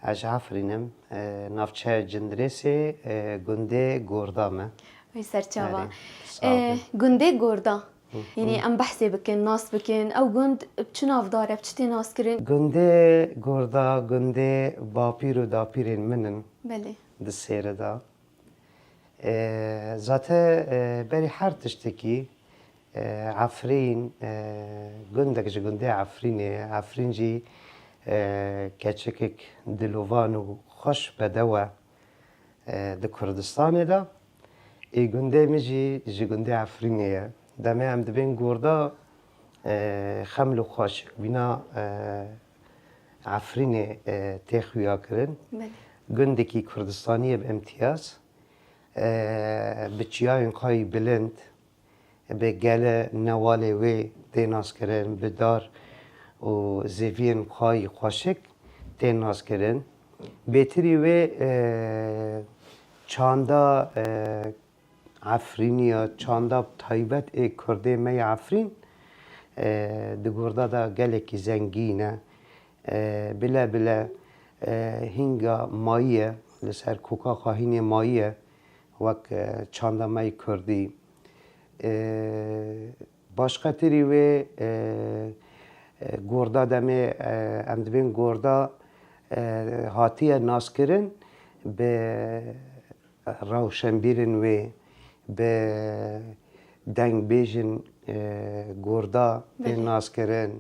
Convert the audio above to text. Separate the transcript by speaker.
Speaker 1: از عفرینم نافچه جندرسی گنده گردامه.
Speaker 2: وی سرچاوا
Speaker 1: صافي.
Speaker 2: گنده گردا یعنی ام بحثی بکن ناس بکن او گند بچناف داره بچتی ناس کرن
Speaker 1: گنده گردا گنده باپیر و داپیرین منن
Speaker 2: بله
Speaker 1: دسیره دا. زاته بری هر تشتکی عفرین گنده که گنده عفرینه عفرین جی کچکک دلوان و خوش بدوه د کردستان دا ای گنده میجی جی گنده عفرینه دمه هم دبین گردا خمل و خوشک بینا عفرینه تخویا کرن
Speaker 2: بله
Speaker 1: گنده کی کردستانی به امتیاز بچیای قای بلند به گل نواله وی دیناس کرن به دار و زیوین قای خوشک دیناس کرن بهتری وی چاندا عفرینی یا چاندا تایبت کرده می عفرین دگرده دا گلکی زنگینه بلا بلا هنگا مایه لسر کوکا خواهین مایه وک چاندا می کردی باشقه تری و گرده دمه اندوین گرده هاتیه ناس کرن به روشنبیرن و به دنگ بیجن گرده ناس کرن